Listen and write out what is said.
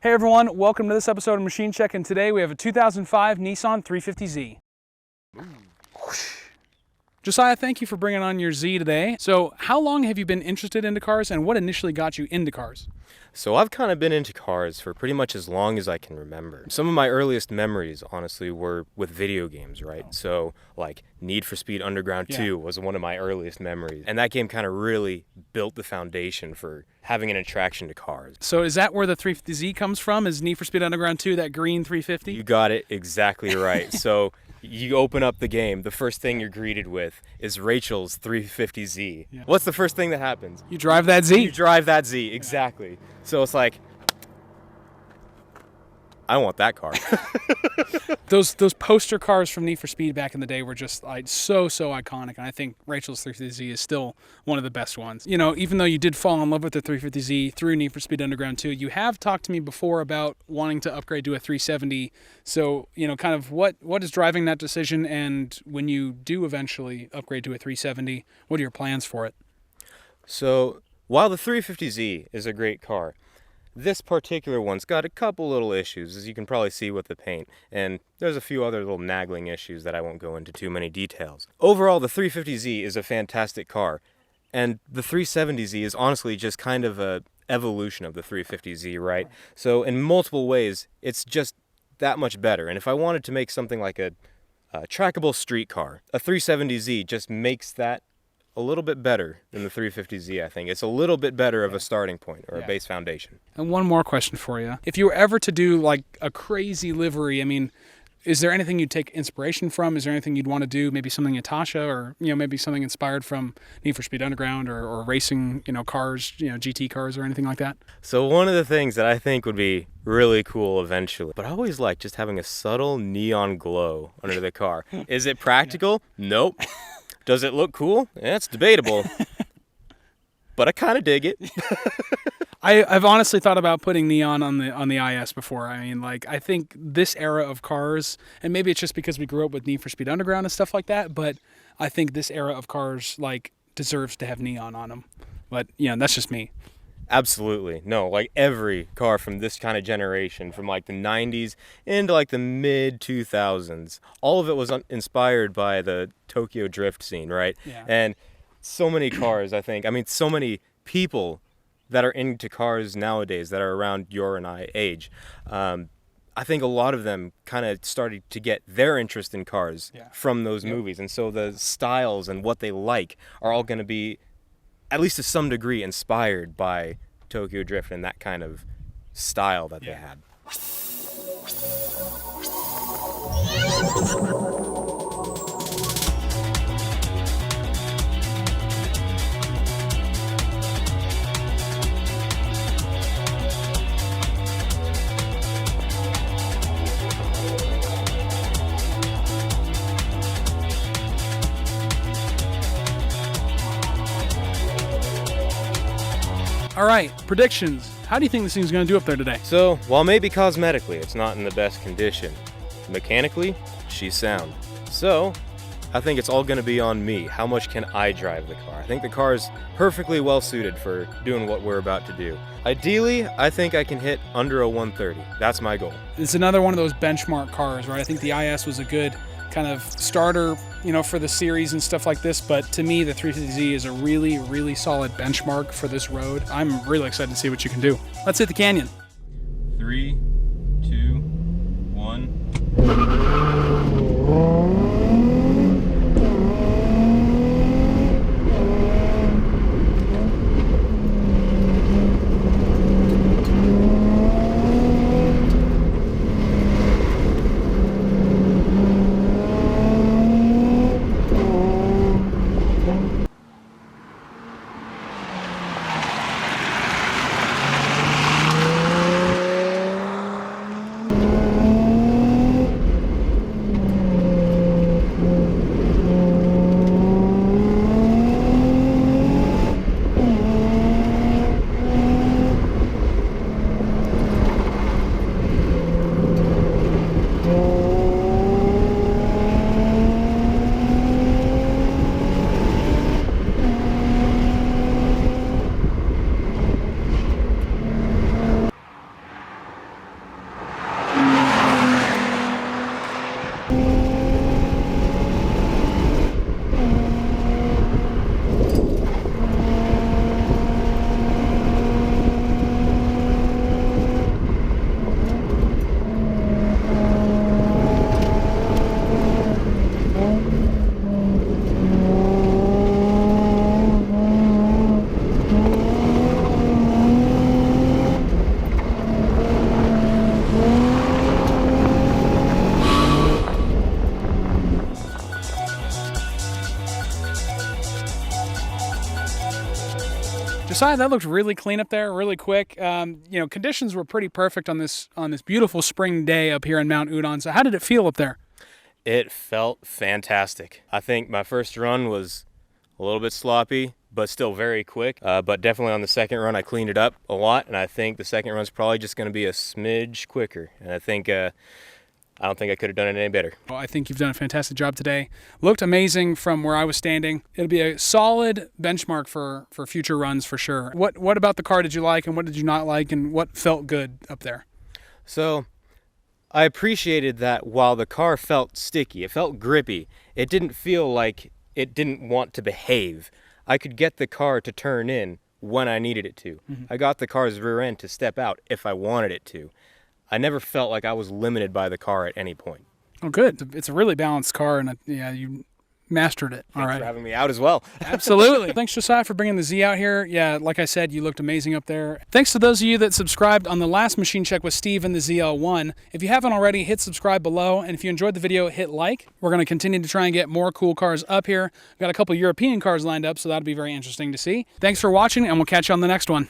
Hey everyone, welcome to this episode of Machine Check, and today we have a 2005 Nissan 350Z. Josiah, thank you for bringing on your Z today. So how long have you been interested into cars, and what initially got you into cars? So I've kind of been into cars for pretty much as long as I can remember. Some of my earliest memories, honestly, were with video games, right? So like Need for Speed Underground 2 was one of my earliest memories. And that game kind of really built the foundation for having an attraction to cars. So is that where the 350Z comes from? Is Need for Speed Underground 2 that green 350? You got it exactly right. So you open up the game, the first thing you're greeted with is Rachel's 350Z. Yeah. What's the first thing that happens? You drive that Z? You drive that Z, exactly. So it's like, I want that car. Those poster cars from Need for Speed back in the day were just like so iconic, and I think Rachel's 350Z is still one of the best ones. You know, even though you did fall in love with the 350Z through Need for Speed Underground 2, you have talked to me before about wanting to upgrade to a 370. So, you know, kind of what is driving that decision, and when you do eventually upgrade to a 370, what are your plans for it? So, while the 350Z is a great car, this particular one's got a couple little issues, as you can probably see with the paint, and there's a few other little nagging issues that I won't go into too many details. Overall, the 350Z is a fantastic car, and the 370Z is honestly just kind of a evolution of the 350Z, right? So in multiple ways, it's just that much better, and if I wanted to make something like a trackable street car, a 370Z just makes that a little bit better than the 350Z, I think. It's a little bit better of a starting point or a base foundation. And one more question for you. If you were ever to do like a crazy livery, I mean, is there anything you'd take inspiration from? Is there anything you'd want to do? Maybe something Natasha, or, you know, maybe something inspired from Need for Speed Underground or racing, you know, cars, you know, GT cars or anything like that? So one of the things that I think would be really cool eventually, but I always like just having a subtle neon glow under the car. Is it practical? Nope. Does it look cool? Yeah, it's debatable, but I kind of dig it. I've honestly thought about putting neon on the IS before. I mean, like, I think this era of cars, and maybe it's just because we grew up with Need for Speed Underground and stuff like that, but I think this era of cars, like, deserves to have neon on them. But, yeah, that's just me. Absolutely. No, like every car from this kind of generation, from like the 90s into like the mid 2000s, all of it was inspired by the Tokyo drift scene, right? Yeah. And so many cars, I think, I mean, so many people that are into cars nowadays that are around your and I age, I think a lot of them kind of started to get their interest in cars from those movies. And so the styles and what they like are all going to be, at least to some degree, inspired by Tokyo Drift and that kind of style that they had. All right, predictions. How do you think this thing's going to do up there today? So, while maybe cosmetically it's not in the best condition, mechanically, she's sound. So, I think it's all going to be on me. How much can I drive the car? I think the car is perfectly well suited for doing what we're about to do. Ideally, I think I can hit under a 130. That's my goal. It's another one of those benchmark cars, right? I think the IS was a good kind of starter, you know, for the series and stuff like this, but to me the 350Z is a really solid benchmark for this road. I'm really excited to see what you can do. Let's hit the canyon. 3, 2, 1. Josiah, that looked really clean up there, really quick. Conditions were pretty perfect on this beautiful spring day up here in Mount Udon. So how did it feel up there? It felt fantastic. I think my first run was a little bit sloppy, but still very quick. But definitely on the second run, I cleaned it up a lot, and I think the second run's probably just going to be a smidge quicker. And I don't think I could have done it any better. Well, I think you've done a fantastic job today. Looked amazing from where I was standing. It'll be a solid benchmark for future runs for sure. What about the car did you like, and what did you not like, and what felt good up there? So I appreciated that while the car felt sticky, it felt grippy, it didn't feel like it didn't want to behave. I could get the car to turn in when I needed it to. I got the car's rear end to step out if I wanted it to. I never felt like I was limited by the car at any point. Oh, good. It's a really balanced car, and you mastered it. All right. Thanks for having me out as well. Absolutely. Thanks, Josiah, for bringing the Z out here. Yeah, like I said, you looked amazing up there. Thanks to those of you that subscribed on the last machine check with Steve and the ZL1. If you haven't already, hit subscribe below, and if you enjoyed the video, hit like. We're going to continue to try and get more cool cars up here. We've got a couple European cars lined up, so that'll be very interesting to see. Thanks for watching, and we'll catch you on the next one.